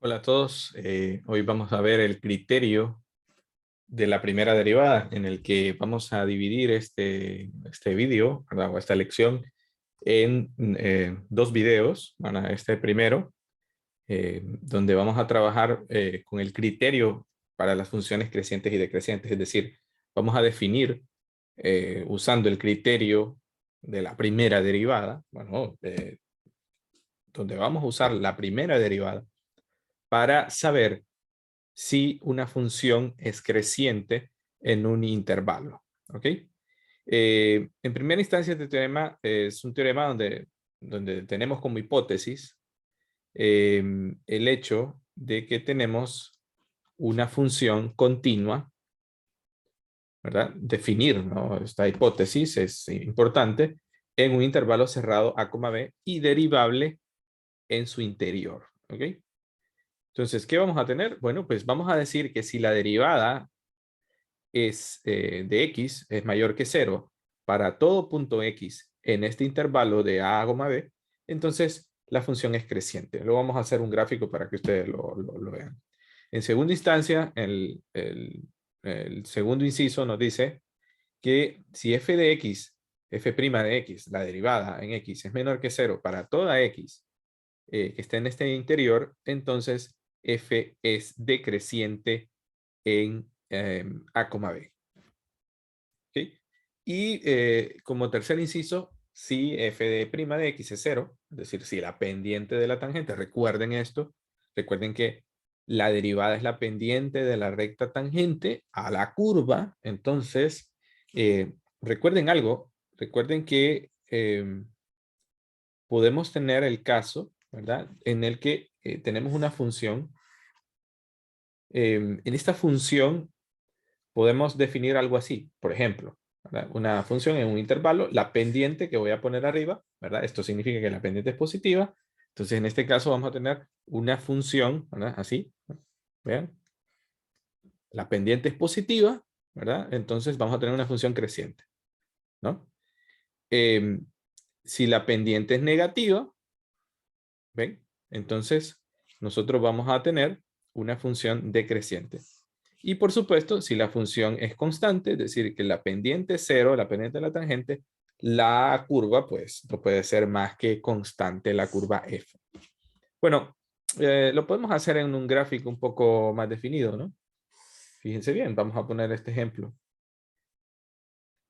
Hola a todos. Hoy vamos a ver el criterio de la primera derivada en el que vamos a dividir este vídeo, ¿verdad? O esta lección en dos videos. Bueno, este primero, donde vamos a trabajar con el criterio para las funciones crecientes y decrecientes. Es decir, vamos a definir usando el criterio de la primera derivada, bueno, donde vamos a usar la primera derivada para saber si una función es creciente en un intervalo. ¿Ok? En primera instancia, este teorema es un teorema donde tenemos como hipótesis el hecho de que tenemos una función continua, ¿verdad? Definir, ¿no? Esta hipótesis es importante en un intervalo cerrado a, b y derivable en su interior. ¿Ok? Entonces, ¿qué vamos a tener? Bueno, pues vamos a decir que si la derivada de x es mayor que 0 para todo punto x en este intervalo de a, b, entonces la función es creciente. Luego vamos a hacer un gráfico para que ustedes lo vean. En segunda instancia, el segundo inciso nos dice que si f de x, f' de x, la derivada en x es menor que 0 para toda x que está en este interior, entonces f es decreciente en a, b. ¿Okay? Y como tercer inciso, si f de x es 0, es decir, si la pendiente de la tangente, recuerden esto, recuerden que la derivada es la pendiente de la recta tangente a la curva, entonces recuerden algo, recuerden que podemos tener el caso, ¿verdad? En el que tenemos una función, en esta función podemos definir algo así, por ejemplo, ¿verdad? Una función en un intervalo, la pendiente que voy a poner arriba, ¿verdad? Esto significa que la pendiente es positiva, entonces en este caso vamos a tener una función, ¿verdad? Así, vean, la pendiente es positiva, ¿verdad? Entonces vamos a tener una función creciente, ¿no? Si la pendiente es negativa, ¿ven? Entonces nosotros vamos a tener una función decreciente. Y por supuesto, si la función es constante, es decir, que la pendiente es 0, la pendiente de la tangente, la curva pues no puede ser más que constante, la curva f. Bueno, lo podemos hacer en un gráfico un poco más definido, ¿no? Fíjense bien, vamos a poner este ejemplo.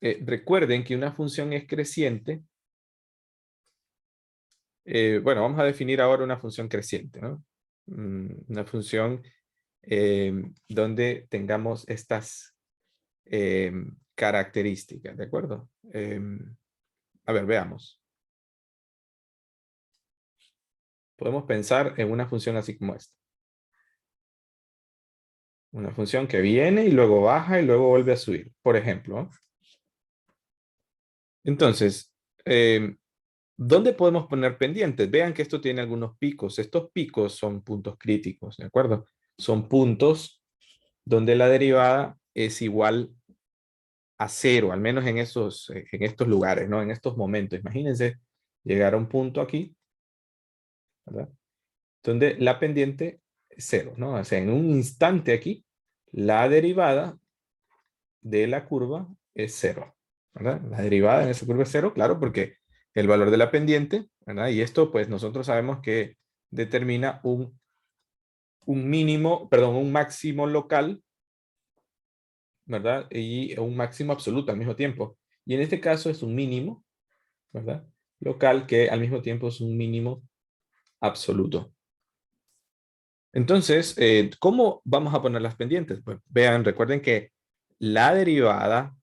Recuerden que una función es creciente. Bueno, vamos a definir ahora una función creciente, ¿no? Una función donde tengamos estas características, ¿de acuerdo? A ver, veamos. Podemos pensar en una función así como esta. Una función que viene y luego baja y luego vuelve a subir, por ejemplo, ¿no? Entonces, ¿dónde podemos poner pendientes? Vean que esto tiene algunos picos. Estos picos son puntos críticos, ¿de acuerdo? Son puntos donde la derivada es igual a 0, al menos en estos lugares, ¿no? En estos momentos. Imagínense llegar a un punto aquí, ¿verdad? Donde la pendiente es 0, ¿no? O sea, en un instante aquí, la derivada de la curva es 0, ¿verdad? La derivada en esa curva es 0, claro, porque el valor de la pendiente, ¿verdad? Y esto, pues, nosotros sabemos que determina un mínimo, perdón, un máximo local, ¿verdad? Y un máximo absoluto al mismo tiempo. Y en este caso es un mínimo, ¿verdad? Local que al mismo tiempo es un mínimo absoluto. Entonces, ¿cómo vamos a poner las pendientes? Pues vean, recuerden que la derivada,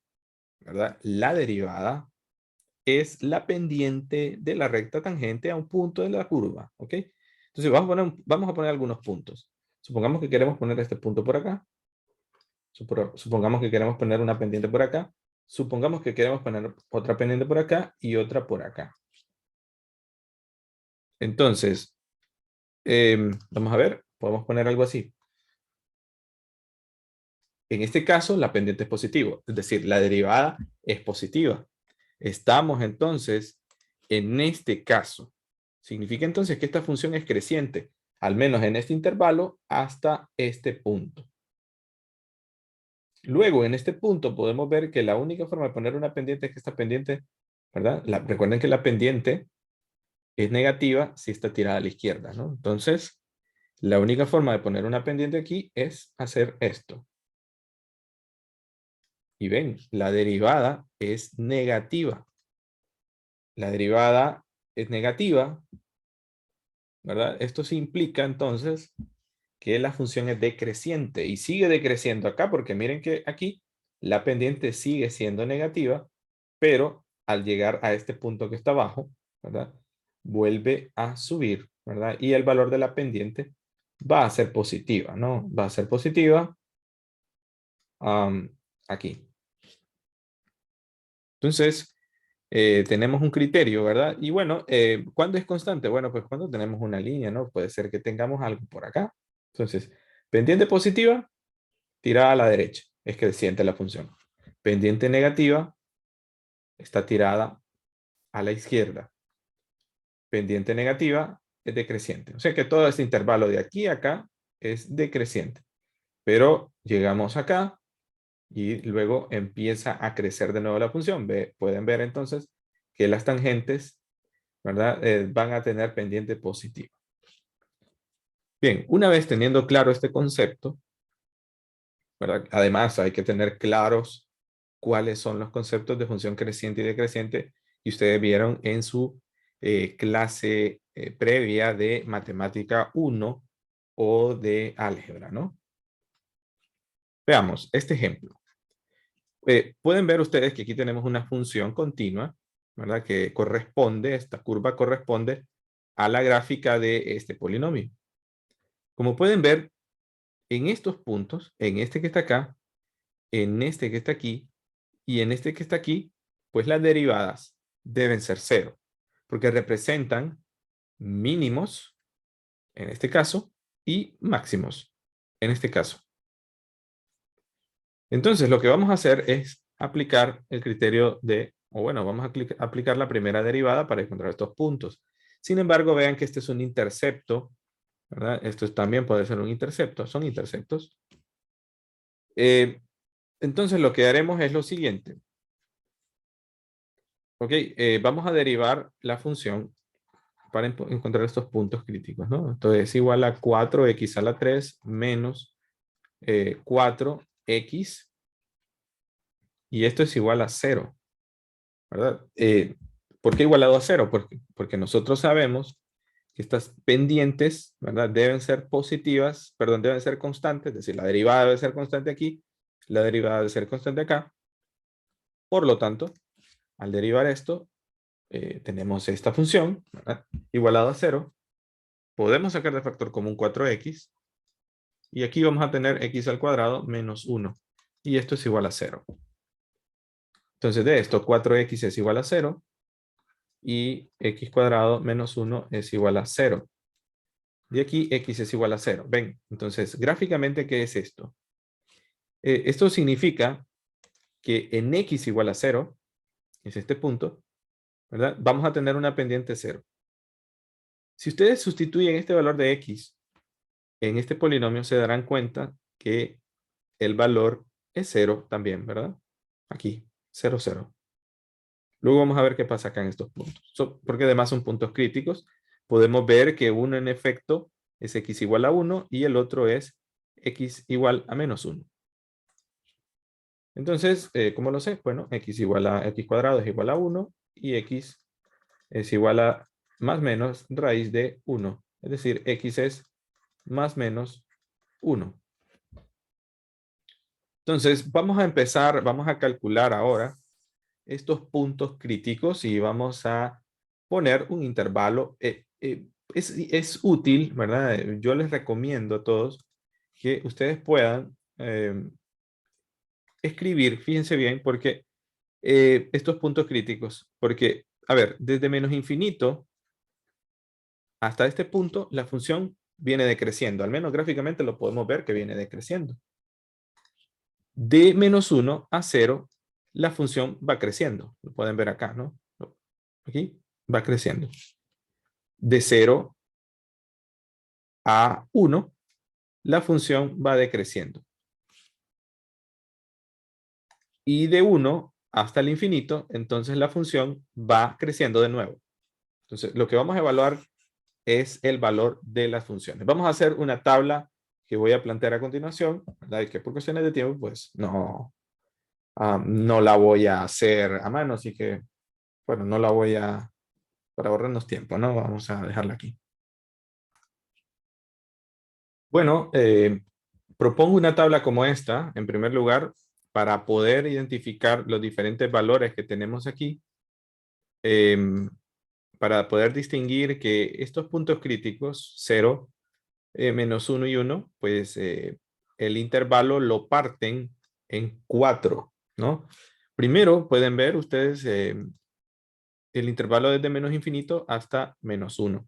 ¿verdad? La derivada es la pendiente de la recta tangente a un punto de la curva, ¿ok? Entonces vamos a poner algunos puntos. Supongamos que queremos poner este punto por acá. Supongamos que queremos poner una pendiente por acá. Supongamos que queremos poner otra pendiente por acá y otra por acá. Entonces, vamos a ver, podemos poner algo así. En este caso, la pendiente es positiva, es decir, la derivada es positiva. Estamos entonces en este caso. Significa entonces que esta función es creciente. al menos en este intervalo, hasta este punto. Luego, en este punto, podemos ver que la única forma de poner una pendiente es que esta pendiente, ¿verdad? Recuerden que la pendiente es negativa si está tirada a la izquierda, ¿no? Entonces, la única forma de poner una pendiente aquí es hacer esto. Y ven, la derivada es negativa. La derivada es negativa, ¿verdad? Esto sí implica entonces que la función es decreciente y sigue decreciendo acá porque miren que aquí la pendiente sigue siendo negativa, pero al llegar a este punto que está abajo, ¿verdad? Vuelve a subir, ¿verdad? Y el valor de la pendiente va a ser positiva, ¿no? Va a ser positiva aquí. Entonces, tenemos un criterio, ¿verdad? Y bueno, ¿cuándo es constante? Bueno, pues cuando tenemos una línea, ¿no? Puede ser que tengamos algo por acá. Entonces, pendiente positiva, tirada a la derecha, es creciente la función. Pendiente negativa, está tirada a la izquierda. Pendiente negativa es decreciente. O sea que todo este intervalo de aquí a acá es decreciente. Pero llegamos acá y luego empieza a crecer de nuevo la función. Pueden ver entonces que las tangentes, ¿verdad? Van a tener pendiente positiva. Bien, una vez teniendo claro este concepto, ¿verdad? Además hay que tener claros cuáles son los conceptos de función creciente y decreciente que ustedes vieron en su clase previa de matemática 1 o de álgebra, ¿no? Veamos este ejemplo. Pueden ver ustedes que aquí tenemos una función continua, ¿verdad? Que corresponde, esta curva corresponde a la gráfica de este polinomio. Como pueden ver, en estos puntos, en este que está acá, en este que está aquí y en este que está aquí, pues las derivadas deben ser cero, porque representan mínimos, en este caso, y máximos, en este caso. Entonces, lo que vamos a hacer es aplicar el criterio de, o bueno, vamos a aplicar la primera derivada para encontrar estos puntos. Sin embargo, vean que este es un intercepto, ¿verdad? Esto también puede ser un intercepto, son interceptos. Entonces, lo que haremos es lo siguiente. Ok, vamos a derivar la función para encontrar estos puntos críticos, ¿no? Entonces, es igual a 4x a la 3 menos 4x y esto es igual a 0, ¿verdad? ¿Por qué igualado a 0? Porque nosotros sabemos que estas pendientes, ¿verdad? Deben ser positivas, perdón, deben ser constantes, es decir, la derivada debe ser constante aquí, la derivada debe ser constante acá. Por lo tanto, al derivar esto, tenemos esta función, ¿verdad? Igualado a 0. Podemos sacar de factor común 4x. Y aquí vamos a tener x al cuadrado menos 1. Y esto es igual a 0. Entonces de esto 4x es igual a 0. Y x cuadrado menos 1 es igual a 0. De aquí x es igual a 0. Ven, entonces gráficamente, ¿qué es esto? Esto significa que en x igual a 0, es este punto, ¿verdad? Vamos a tener una pendiente 0. Si ustedes sustituyen este valor de x en este polinomio, se darán cuenta que el valor es 0 también, ¿verdad? Aquí, 0, 0. Luego vamos a ver qué pasa acá en estos puntos. Porque además son puntos críticos. Podemos ver que uno en efecto es x igual a 1 y el otro es x igual a menos 1. Entonces, ¿cómo lo sé? Bueno, x igual a x cuadrado es igual a 1 y x es igual a más menos raíz de 1. Es decir, x es más menos 1. Entonces, vamos a empezar, vamos a calcular ahora estos puntos críticos y vamos a poner un intervalo. Es útil, ¿verdad? Yo les recomiendo a todos que ustedes puedan escribir, fíjense bien, porque estos puntos críticos, porque, a ver, desde menos infinito hasta este punto, la función viene decreciendo, al menos gráficamente lo podemos ver que viene decreciendo. De menos 1 a 0, la función va creciendo. Lo pueden ver acá, ¿no? Aquí va creciendo. De 0 a 1, la función va decreciendo. Y de 1 hasta el infinito, entonces la función va creciendo de nuevo. Entonces, lo que vamos a evaluar es el valor de las funciones. Vamos a hacer una tabla que voy a plantear a continuación, ¿verdad? Y que por cuestiones de tiempo, pues no la voy a hacer a mano, así que, bueno, no la voy a, para ahorrarnos tiempo, ¿no? Vamos a dejarla aquí. Bueno, propongo una tabla como esta, en primer lugar, para poder identificar los diferentes valores que tenemos aquí, para poder distinguir que estos puntos críticos, 0, menos 1 y 1, pues el intervalo lo parten en 4, ¿no? Primero pueden ver ustedes el intervalo desde menos infinito hasta menos 1.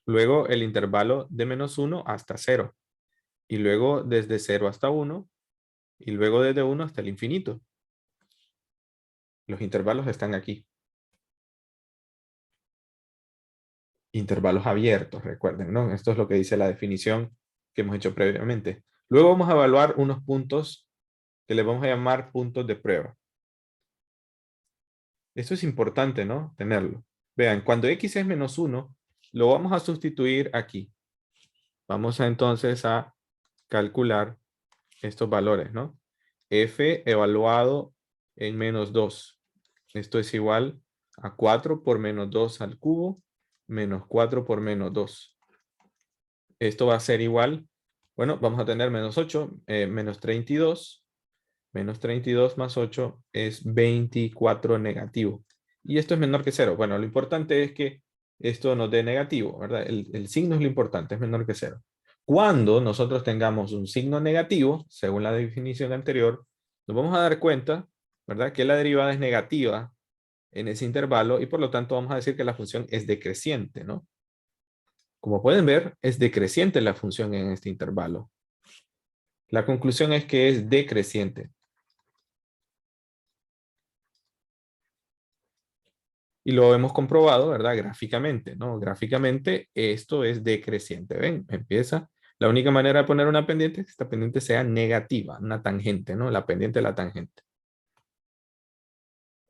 Luego el intervalo de menos 1 hasta 0. Y luego desde 0 hasta 1. Y luego desde 1 hasta el infinito. Los intervalos están aquí. Intervalos abiertos, recuerden, ¿no? Esto es lo que dice la definición que hemos hecho previamente. Luego vamos a evaluar unos puntos que le vamos a llamar puntos de prueba. Esto es importante, ¿no? Tenerlo. Vean, cuando x es menos 1, lo vamos a sustituir aquí. Vamos a entonces a calcular estos valores, ¿no? F evaluado en menos 2. Esto es igual a 4 por menos 2 al cubo, menos 4 por menos 2. Esto va a ser igual, bueno, vamos a tener menos 8, menos 32. Menos 32 más 8 es 24 negativo. Y esto es menor que 0. Bueno, lo importante es que esto nos dé negativo, ¿verdad? El signo es lo importante, es menor que 0. Cuando nosotros tengamos un signo negativo, según la definición anterior, nos vamos a dar cuenta, ¿verdad? Que la derivada es negativa en ese intervalo y por lo tanto vamos a decir que la función es decreciente, ¿no? Como pueden ver, es decreciente la función en este intervalo. La conclusión es que es decreciente. Y lo hemos comprobado, ¿verdad? Gráficamente, ¿no? Gráficamente esto es decreciente. ¿Ven? Empieza. La única manera de poner una pendiente es que esta pendiente sea negativa, una tangente, ¿no? La pendiente de la tangente.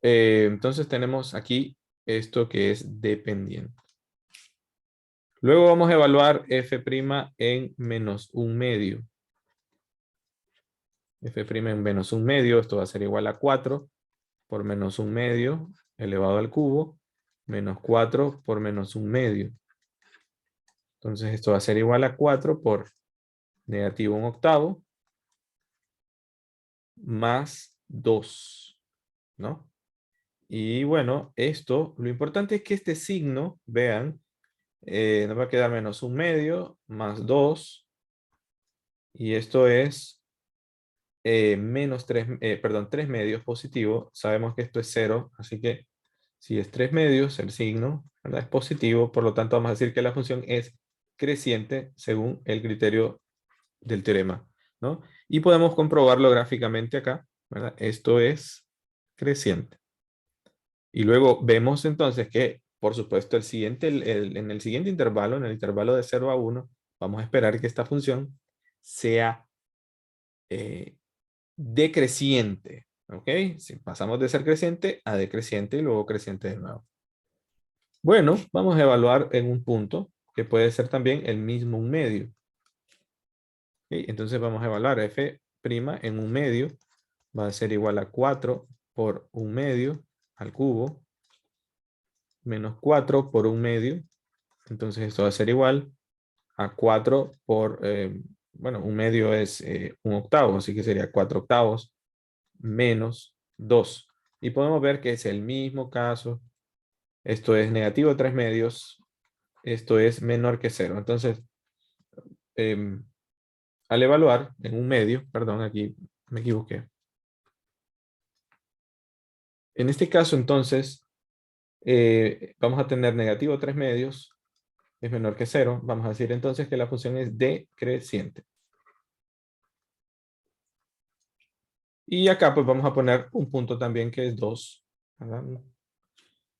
Entonces tenemos aquí esto que es dependiente. Luego vamos a evaluar f' en menos un medio. F' en menos un medio, esto va a ser igual a 4 por menos un medio elevado al cubo, menos 4 por menos un medio. Entonces esto va a ser igual a 4 por negativo 1/8 más 2, ¿no? Y bueno, esto, lo importante es que este signo, vean, nos va a quedar menos un medio más 2. Y esto es menos 3, perdón, 3 medios positivo. Sabemos que esto es 0, así que si es 3 medios, el signo, ¿verdad? Es positivo, por lo tanto vamos a decir que la función es creciente según el criterio del teorema, ¿no? Y podemos comprobarlo gráficamente acá, ¿verdad? Esto es creciente. Y luego vemos entonces que, por supuesto, en el siguiente intervalo, en el intervalo de 0 a 1, vamos a esperar que esta función sea decreciente, ¿ok? Si pasamos de ser creciente a decreciente y luego creciente de nuevo. Bueno, vamos a evaluar en un punto que puede ser también el mismo un medio. ¿Okay? Entonces vamos a evaluar f' en un medio. Va a ser igual a 4 por un medio al cubo. Menos 4 por un medio. Entonces esto va a ser igual a 4 por, bueno, un medio es 1/8, así que sería 4/8 menos 2. Y podemos ver que es el mismo caso. Esto es negativo 3 medios. Esto es menor que 0. Entonces, al evaluar en un medio, perdón, aquí me equivoqué. En este caso, entonces, vamos a tener negativo 3 medios, es menor que 0. Vamos a decir entonces que la función es decreciente. Y acá pues vamos a poner un punto también que es 2. ¿Verdad? Nos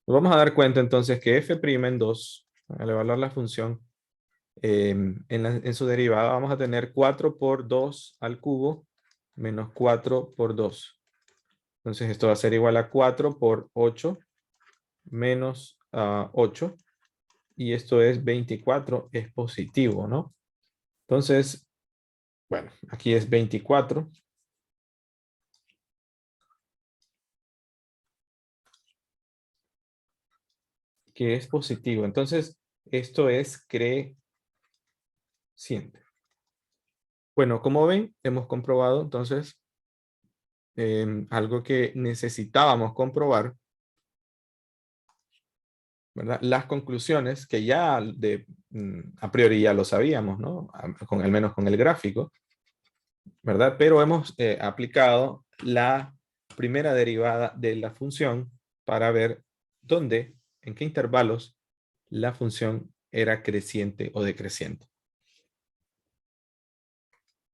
vamos a dar cuenta entonces que f' en 2, al evaluar la función, en su derivada vamos a tener 4 por 2 al cubo menos 4 por 2. Entonces esto va a ser igual a 4 por 8 menos 8. Y esto es 24, es positivo, ¿no? Entonces, bueno, aquí es 24. Que es positivo. Entonces, esto es creciente. Bueno, como ven, hemos comprobado entonces algo que necesitábamos comprobar, ¿verdad? Las conclusiones que ya a priori ya lo sabíamos, ¿no? Al menos con el gráfico, ¿verdad? Pero hemos aplicado la primera derivada de la función para ver dónde, en qué intervalos la función era creciente o decreciente.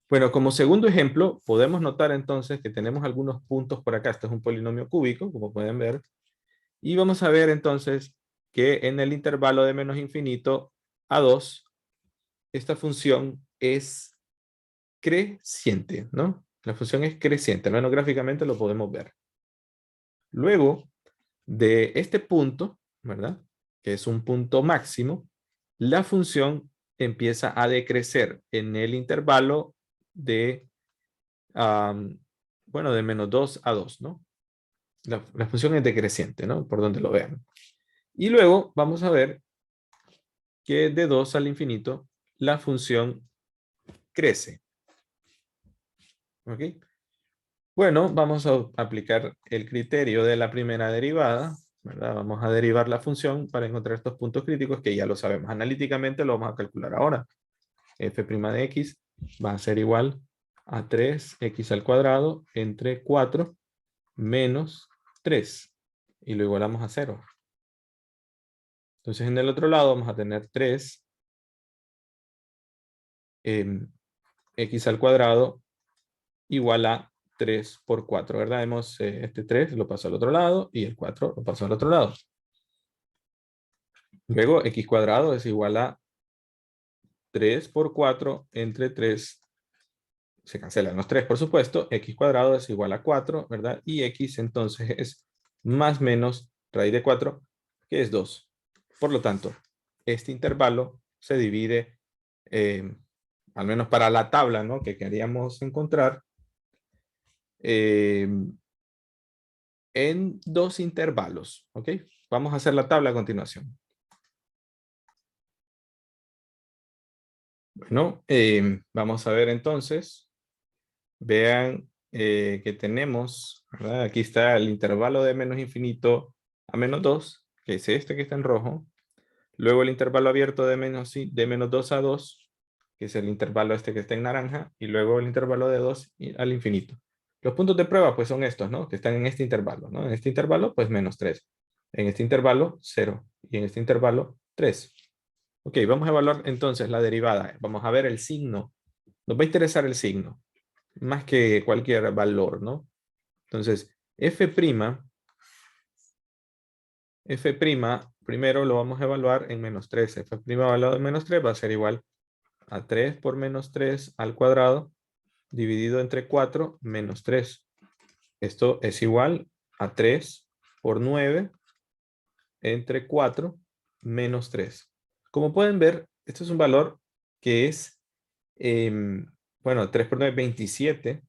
Bueno, como segundo ejemplo, podemos notar entonces que tenemos algunos puntos por acá. Este es un polinomio cúbico, como pueden ver. Y vamos a ver entonces que en el intervalo de menos infinito a 2, esta función es creciente, ¿no? La función es creciente, al menos gráficamente lo podemos ver. Luego de este punto, ¿verdad? Que es un punto máximo, la función empieza a decrecer en el intervalo de bueno, de menos 2 a 2, ¿no? La función es decreciente, ¿no? Por donde lo vean. Y luego vamos a ver que de 2 al infinito la función crece. ¿Ok? Bueno, vamos a aplicar el criterio de la primera derivada, ¿verdad? Vamos a derivar la función para encontrar estos puntos críticos que ya lo sabemos. Analíticamente lo vamos a calcular ahora. F' de x va a ser igual a 3x al cuadrado entre 4 menos 3 y lo igualamos a 0. Entonces en el otro lado vamos a tener 3 x al cuadrado igual a 3 por 4, ¿verdad? Hemos este 3 lo paso al otro lado y el 4 lo paso al otro lado. Luego x cuadrado es igual a 3 por 4 entre 3. Se cancelan los 3, por supuesto. X cuadrado es igual a 4, ¿verdad? Y x entonces es más menos raíz de 4, que es 2. Por lo tanto, este intervalo se divide, al menos para la tabla, ¿no? Que queríamos encontrar, en dos intervalos, ¿ok? Vamos a hacer la tabla a continuación. Bueno, vamos a ver entonces. Vean que tenemos, ¿verdad? Aquí está el intervalo de menos infinito a menos 2, que es este que está en rojo. Luego el intervalo abierto de menos 2 a 2, que es el intervalo este que está en naranja. Y luego el intervalo de 2 al infinito. Los puntos de prueba pues son estos, ¿no? Que están en este intervalo, ¿no? En este intervalo pues menos 3. En este intervalo 0. Y en este intervalo 3. Ok, vamos a evaluar entonces la derivada. Vamos a ver el signo. Nos va a interesar el signo más que cualquier valor, ¿no? Entonces, f', primero lo vamos a evaluar en menos 3. F' evaluado en menos 3 va a ser igual a 3 por menos 3 al cuadrado dividido entre 4 menos 3. Esto es igual a 3 por 9 entre 4 menos 3. Como pueden ver, esto es un valor que es, bueno, 3 por 9, 27.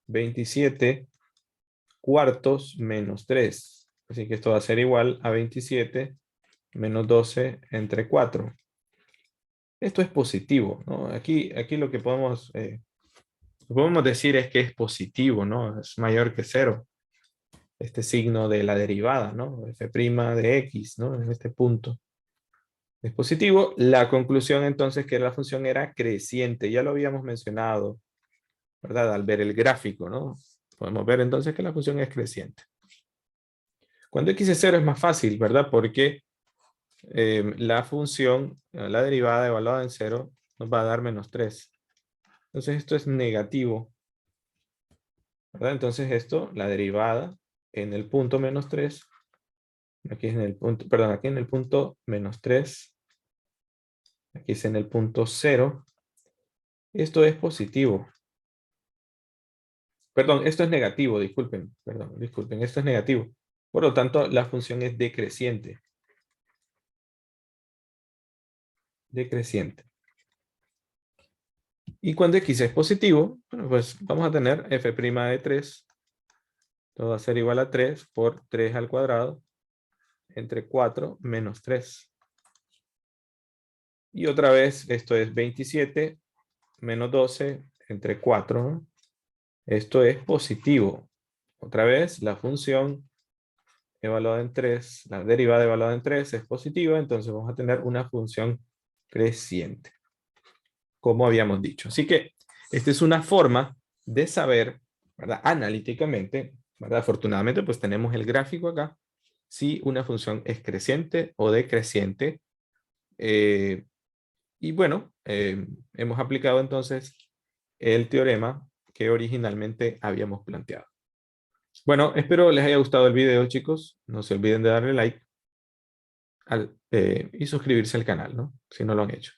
27 cuartos menos 3. Así que esto va a ser igual a 27 menos 12 entre 4. Esto es positivo, ¿no? Aquí lo que podemos decir es que es positivo, ¿no? Es mayor que 0. Este signo de la derivada, ¿no? F' de x, ¿no? En este punto. Es positivo. La conclusión entonces que la función era creciente. Ya lo habíamos mencionado, ¿verdad? Al ver el gráfico, ¿no? Podemos ver entonces que la función es creciente. Cuando x es 0 es más fácil, ¿verdad? Porque la función, la derivada evaluada en 0, nos va a dar menos 3. Entonces esto es negativo, ¿verdad? Entonces esto, la derivada en el punto menos 3, aquí en el punto, perdón, aquí en el punto menos 3, aquí es en el punto 0, esto es positivo. Perdón, esto es negativo, disculpen, perdón, disculpen, esto es negativo. Por lo tanto, la función es decreciente. Decreciente. Y cuando x es positivo, bueno, pues vamos a tener f' de 3. Todo va a ser igual a 3 por 3 al cuadrado entre 4 menos 3. Y otra vez, esto es 27 menos 12 entre 4, ¿no? Esto es positivo. Otra vez, la función evaluada en 3, la derivada evaluada en 3 es positiva, entonces vamos a tener una función creciente, como habíamos dicho. Así que esta es una forma de saber, ¿verdad? Analíticamente, ¿verdad? Afortunadamente, pues tenemos el gráfico acá, si una función es creciente o decreciente. Y bueno, hemos aplicado entonces el teorema que originalmente habíamos planteado. Bueno, espero les haya gustado el video, chicos. No se olviden de darle like y suscribirse al canal, ¿no? Si no lo han hecho.